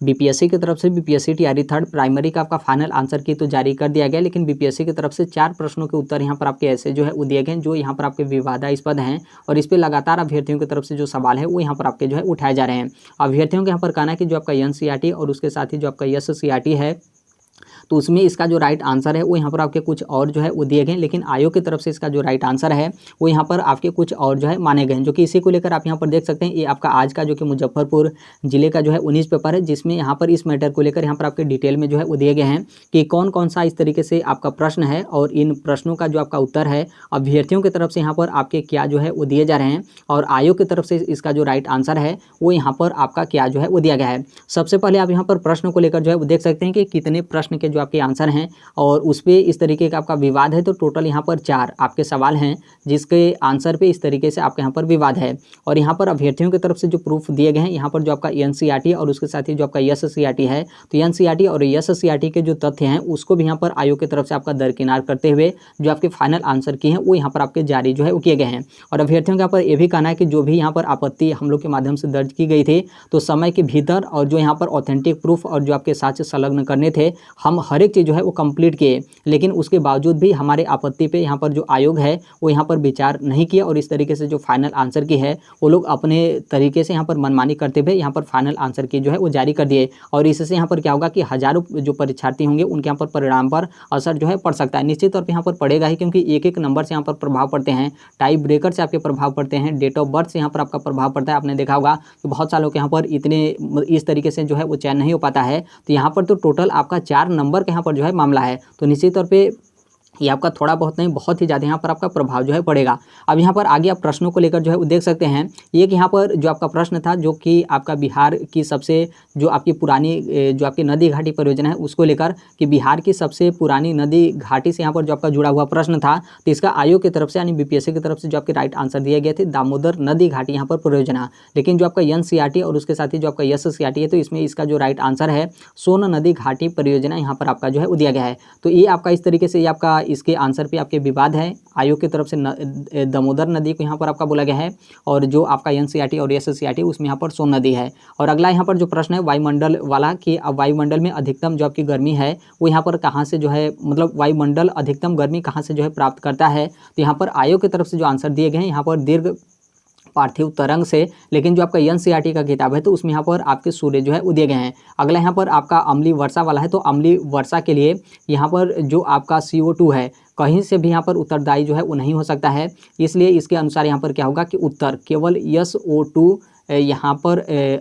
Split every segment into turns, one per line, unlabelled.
BPSC की तरफ से बीपीएससी टीआरई थर्ड प्राइमरी का आपका फाइनल आंसर की तो जारी कर दिया गया, लेकिन बीपीएससी की तरफ से 4 प्रश्नों के उत्तर यहाँ पर आपके ऐसे जो है वो दिए गए जो यहाँ पर आपके विवादास्पद हैं और इस पे लगातार अभ्यर्थियों की तरफ से जो सवाल है वो यहाँ पर आपके जो है उठाए जा रहे हैं। अभ्यर्थियों के यहाँ पर कहना है कि जो आपका एनसीईआरटी और उसके साथ ही जो आपका एससीईआरटी है तो उसमें इसका जो राइट आंसर है वो यहाँ पर आपके कुछ और जो है वो दिए गए, लेकिन आयोग की तरफ से इसका जो राइट आंसर है वो यहाँ पर आपके कुछ और जो है माने गए हैं, जो कि इसी को लेकर आप यहाँ पर देख सकते हैं। ये आपका आज का जो कि मुजफ्फरपुर जिले का जो है 19 पेपर है, जिसमें यहाँ पर इस मैटर को लेकर यहाँ पर आपके डिटेल में जो है वो दिए गए हैं कि कौन कौन सा इस तरीके से आपका प्रश्न है और इन प्रश्नों का जो आपका उत्तर है अभ्यर्थियों की तरफ से यहाँ पर आपके क्या जो है वो दिए जा रहे हैं और आयोग की तरफ से इसका जो राइट आंसर है वो यहाँ पर आपका क्या जो है वो दिया गया है। सबसे पहले आप यहाँ पर प्रश्न को लेकर जो है वो देख सकते हैं कि कितने प्रश्न के जो आपके आंसर हैं और उस पर इस तरीके का आपका विवाद है। तो टोटल यहाँ पर 4 आपके सवाल हैं जिसके आंसर पे इस तरीके से आपके यहाँ पर विवाद है और यहाँ पर अभ्यर्थियों की तरफ से जो प्रूफ दिए गए हैं यहाँ पर जो आपका एनसीईआरटी और उसके साथ ही जो आपका एससीईआरटी है, तो एनसीईआरटी और एससीईआरटी के जो तथ्य हैं उसको भी यहाँ पर आयोग की तरफ से आपका दरकिनार करते हुए जो आपके फाइनल आंसर की हैं वो यहाँ पर आपके जारी जो है वो किए गए हैं। और अभ्यर्थियों के यहाँ पर ये भी कहना है कि जो भी यहाँ पर आपत्ति हम लोग के माध्यम से दर्ज की गई थी तो समय के भीतर और जो यहाँ पर ऑथेंटिक प्रूफ और जो आपके साक्ष्य संलग्न करने थे हम हर एक चीज़ जो है वो कंप्लीट किए, लेकिन उसके बावजूद भी हमारे आपत्ति पे यहाँ पर जो आयोग है वो यहाँ पर विचार नहीं किया और इस तरीके से जो फाइनल आंसर की है वो लोग अपने तरीके से यहाँ पर मनमानी करते हुए यहाँ पर फाइनल आंसर की जो है वो जारी कर दिए। और इससे यहाँ पर क्या होगा कि हजारों जो परीक्षार्थी होंगे उनके यहाँ पर परिणाम पर असर जो है पड़ सकता है। निश्चित तौर पर यहाँ पर पड़ेगा ही, क्योंकि एक एक नंबर से यहाँ पर प्रभाव पड़ते हैं, टाइप ब्रेकर से आपके प्रभाव पड़ते हैं, डेट ऑफ बर्थ से यहाँ पर आपका प्रभाव पड़ता है। आपने देखा होगा कि बहुत सालों के यहाँ पर इतने इस तरीके से जो है वो चयन नहीं हो पाता है, तो यहाँ पर तो टोटल आपका 4 नंबर का यहाँ पर जो है मामला है। तो निश्चित तौर पे ये आपका थोड़ा बहुत नहीं बहुत ही ज़्यादा यहाँ पर आपका प्रभाव जो है पड़ेगा। अब यहाँ पर आगे आप प्रश्नों को लेकर जो है वो देख सकते हैं। एक यहाँ पर जो आपका प्रश्न था जो कि आपका बिहार की सबसे जो आपकी पुरानी जो आपकी नदी घाटी परियोजना है उसको लेकर कि बिहार की सबसे पुरानी नदी घाटी से यहाँ पर जो आपका जुड़ा हुआ प्रश्न था, तो इसका आयोग की तरफ से यानी बीपीएससी की तरफ से जो आपके राइट आंसर दिए गए थे दामोदर नदी घाटी यहाँ पर परियोजना, लेकिन जो आपका एनसीईआरटी और उसके साथ ही जो आपका एससीईआरटी है तो इसमें इसका जो राइट आंसर है सोन नदी घाटी परियोजना यहाँ पर आपका जो है वो दिया गया है। तो ये आपका इस तरीके से ये आपका इसके आंसर पे आपके विवाद है। आयोग की तरफ से दामोदर नदी को यहाँ पर आपका बोला गया है और जो आपका एनसीईआरटी और एससीईआरटी उसमें यहाँ पर सोन नदी है। और अगला यहाँ पर जो प्रश्न है वायुमंडल वाला कि अब वायुमंडल में अधिकतम जो आपकी गर्मी है वो यहाँ पर कहाँ से जो है मतलब वायुमंडल अधिकतम गर्मी कहाँ से जो है प्राप्त करता है, तो यहाँ पर आयोग की तरफ से जो आंसर दिए गए हैं यहाँ पर दीर्घ पार्थिव तरंग से, लेकिन जो आपका एनसीईआरटी का किताब है तो उसमें यहाँ पर आपके सूर्य जो है वो दिए गए हैं। अगला यहाँ पर आपका अम्लीय वर्षा वाला है, तो अम्लीय वर्षा के लिए यहाँ पर जो आपका CO2 है कहीं से भी यहाँ पर उत्तरदायी जो है वो नहीं हो सकता है, इसलिए इसके अनुसार यहाँ पर क्या होगा कि उत्तर केवल SO2 यहाँ पर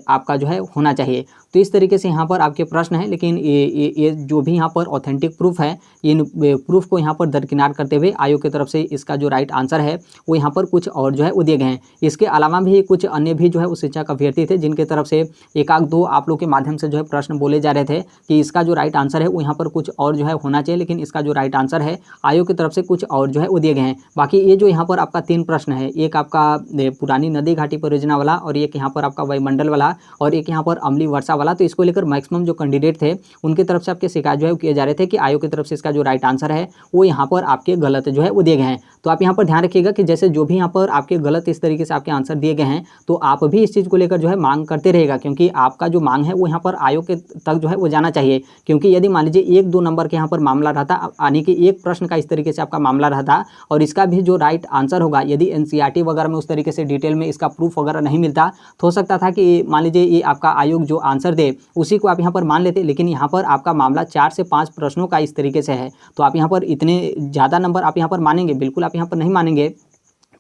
आपका जो है होना चाहिए। तो इस तरीके से यहाँ पर आपके प्रश्न हैं, लेकिन ये जो भी यहाँ पर ऑथेंटिक प्रूफ है इन प्रूफ को यहाँ पर दरकिनार करते हुए आयोग की तरफ से इसका जो राइट आंसर है वो यहाँ पर कुछ और जो है वो दिए गए हैं। इसके अलावा भी कुछ अन्य भी जो है वो शिक्षक अभ्यर्थी थे जिनके तरफ से एक आध दो आप लोग के माध्यम से जो है प्रश्न बोले जा रहे थे कि इसका जो राइट आंसर है वो यहाँ पर कुछ और जो है होना चाहिए, लेकिन इसका जो राइट आंसर है आयोग की तरफ से कुछ और जो है वो दिए गए हैं। बाकी ये जो यहाँ पर आपका 3 प्रश्न है, एक आपका पुरानी नदी घाटी परियोजना वाला और एक यहाँ पर आपका वायुमंडल वाला और एक यहाँ पर अम्लीय वर्षा वाला, तो इसको लेकर मैक्सिमम जो कैंडिडेट थे उनकी तरफ से आपके शिकायत जो है किए जा रहे थे कि आयोग की तरफ से इसका जो राइट आंसर है वो यहाँ पर आपके गलत जो है वो दिए गए हैं। तो आप यहाँ पर ध्यान रखिएगा कि जैसे जो भी यहाँ पर आपके गलत इस तरीके से आपके आंसर दिए गए हैं तो आप भी इस चीज़ को लेकर जो है मांग करते रहेगा, क्योंकि आपका जो मांग है वो यहाँ पर आयोग के तक जो है वो जाना चाहिए। क्योंकि यदि मान लीजिए 1-2 नंबर के यहाँ पर मामला रहता, यानी कि एक प्रश्न का इस तरीके से आपका मामला रहता और इसका भी जो राइट आंसर होगा यदि एनसीईआरटी वगैरह में उस तरीके से डिटेल में इसका प्रूफ वगैरह नहीं मिलता तो हो सकता था कि मान लीजिए ये आपका आयोग जो आंसर दे उसी को आप यहाँ पर मान लेते, लेकिन यहाँ पर आपका मामला 4 से 5 प्रश्नों का इस तरीके से है तो आप यहाँ पर इतने ज़्यादा नंबर आप यहाँ पर मानेंगे, बिल्कुल आप यहाँ पर नहीं मानेंगे।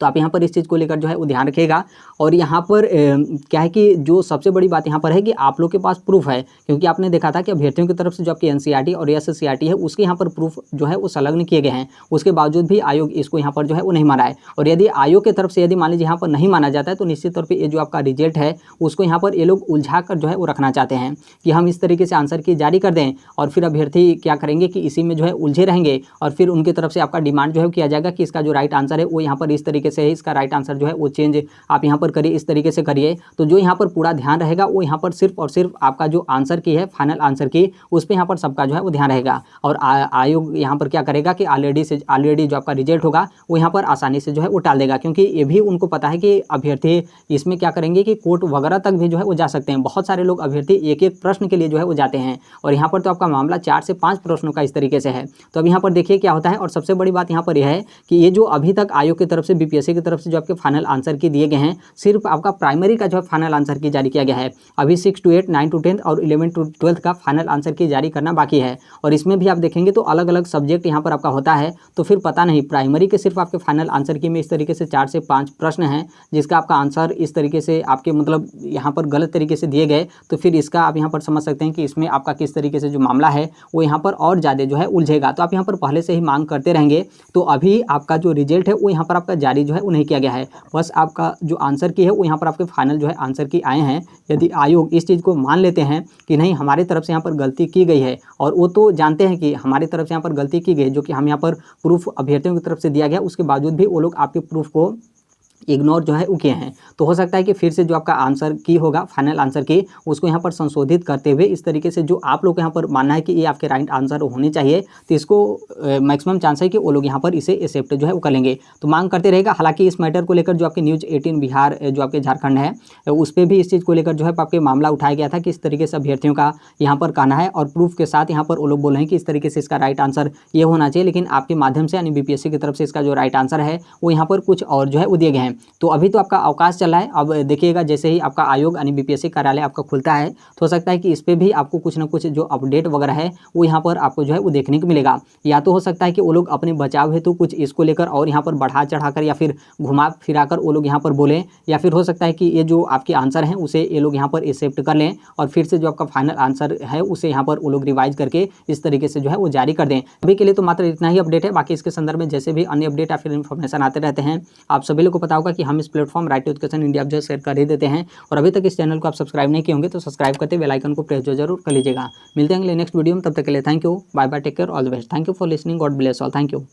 तो आप यहाँ पर इस चीज़ को लेकर जो है वो ध्यान रखिएगा। और यहाँ पर क्या है कि जो सबसे बड़ी बात यहाँ पर है कि आप लोग के पास प्रूफ है, क्योंकि आपने देखा था कि अभ्यर्थियों की तरफ से जो आपकी एनसीईआरटी और एससीईआरटी है उसके यहाँ पर प्रूफ जो है वो संलग्न किए गए हैं, उसके बावजूद भी आयोग इसको यहाँ पर जो है वो नहीं माना है। और यदि आयोग की तरफ से यदि मान लीजिए यहाँ पर नहीं माना जाता है तो निश्चित तौर पर ये जो आपका रिजल्ट है उसको यहाँ पर ये लोग उलझा कर जो है वो रखना चाहते हैं कि हम इस तरीके से आंसर की जारी कर दें और फिर अभ्यर्थी क्या करेंगे कि इसी में जो है उलझे रहेंगे और फिर उनकी तरफ से आपका डिमांड जो है किया जाएगा कि इसका जो राइट आंसर है वो यहाँ पर इस तरीके तरीके से है, इसका राइट आंसर जो है वो चेंज आप यहाँ पर करिए, इस तरीके से करिए। तो जो यहाँ पर पूरा ध्यान रहेगा वो यहाँ पर सिर्फ और सिर्फ आपका जो आंसर की है, फाइनल आंसर की, उस पर यहाँ पर सबका जो है वो ध्यान रहेगा। और आयोग यहाँ पर क्या करेगा कि ऑलरेडी जो आपका रिजल्ट होगा वो यहाँ पर आसानी से जो है वो टाल देगा, क्योंकि ये भी उनको पता है कि अभ्यर्थी इसमें क्या करेंगे कि कोर्ट वगैरह तक भी जो है वो जा सकते हैं। बहुत सारे लोग अभ्यर्थी एक एक प्रश्न के लिए जो है वो जाते हैं, और यहाँ पर तो आपका मामला 4 से 5 प्रश्नों का इस तरीके से है। तो अब यहाँ पर देखिए क्या होता है। और सबसे बड़ी बात यहाँ पर यह है कि ये जो अभी तक आयोग की तरफ से, बीपीएससी की तरफ से जो आपके फाइनल आंसर की दिए गए हैं, सिर्फ आपका प्राइमरी का जो है फाइनल आंसर की जारी किया गया है। अभी 6 to 8, 9 to 10 और 11 to 12 का फाइनल आंसर की जारी करना बाकी है। और इसमें भी आप देखेंगे तो अलग अलग सब्जेक्ट यहाँ पर आपका होता है। तो फिर पता नहीं, प्राइमरी के सिर्फ आपके फाइनल आंसर की में इस तरीके से 4 से 5 प्रश्न हैं, जिसका आपका आंसर इस तरीके से आपके मतलब यहाँ पर गलत तरीके से दिए गए। तो फिर इसका आप यहाँ पर समझ सकते हैं कि इसमें आपका किस तरीके से जो मामला है वो यहाँ पर और ज़्यादा जो है उलझेगा। तो आप यहाँ पर पहले से ही मांग करते रहेंगे। तो अभी आपका जो रिजल्ट है वो यहाँ पर आपका जारी जो है वो नहीं किया गया है, बस आपका जो आंसर की है वो यहाँ पर आपके फाइनल जो है आंसर की आए हैं। यदि आयोग इस चीज़ को मान लेते हैं कि नहीं हमारी तरफ से यहाँ पर गलती की गई है, और वो तो जानते हैं कि हमारी तरफ से यहाँ पर गलती की गई, जो कि हम यहाँ पर प्रूफ अभ्यर्थियों की तरफ से दिया गया, उसके बावजूद भी वो लोग आपके प्रूफ को इग्नोर जो है वो किए हैं। तो हो सकता है कि फिर से जो आपका आंसर की होगा, फाइनल आंसर की, उसको यहाँ पर संशोधित करते हुए इस तरीके से जो आप लोग यहाँ पर मानना है कि ये आपके राइट आंसर होने चाहिए, तो इसको मैक्सिमम चांस है कि वो लोग यहाँ पर इसे एक्सेप्ट जो है वो कर लेंगे। तो मांग करते रहेगा। हालांकि इस मैटर को लेकर जो आपके न्यूज़ 18 बिहार जो आपके झारखंड है, उस पर भी इस चीज़ को लेकर जो है आपके मामला उठाया गया था कि इस तरीके से अभ्यर्थियों का यहाँ पर कहना है, और प्रूफ के साथ यहाँ पर वो लोग बोल रहे हैं कि इस तरीके से इसका राइट आंसर ये होना चाहिए, लेकिन आपके माध्यम से यानी बीपीएससी की तरफ से इसका जो राइट आंसर है वो यहाँ पर कुछ और जो है वो दिए गए हैं। तो अभी तो आपका अवकाश चल रहा है। अब देखिएगा जैसे ही आपका आयोग यानी बीपीएससी कार्यालय आपका खुलता है, तो हो सकता है कि इस पर भी आपको कुछ ना कुछ जो अपडेट वगैरह है वो यहाँ पर आपको जो है वो देखने को मिलेगा। या तो हो सकता है कि वो लोग अपने बचाव हेतु कुछ इसको लेकर और यहाँ पर बढ़ा चढ़ाकर या फिर घुमा फिराकर वो लोग यहाँ पर बोलें, या फिर हो सकता है कि ये जो आपके आंसर हैं उसे ये लोग यहाँ पर एक्सेप्ट कर लें, और फिर से जो आपका फाइनल आंसर है उसे यहाँ पर वो लोग रिवाइज करके इस तरीके से जो है वो जारी कर दें। अभी के लिए तो मात्र इतना ही अपडेट है। बाकी इसके संदर्भ में जैसे भी अन्य अपडेट या फिर इन्फॉर्मेशन आते रहते हैं, आप सभी लोग को पता होगा कि हम इस platform right to education India जो शेयर कर ही देते हैं। और अभी तक इस चैनल को आप सब्सक्राइब नहीं किए होंगे तो सब्सक्राइब करते बेल आइकन को प्रेस जरूर कर लीजिएगा। मिलते हैं अगले नेक्स्ट वीडियो में, तब तक के लिए thank you, bye bye, take care, all the best. Thank you for listening, God bless all, thank you.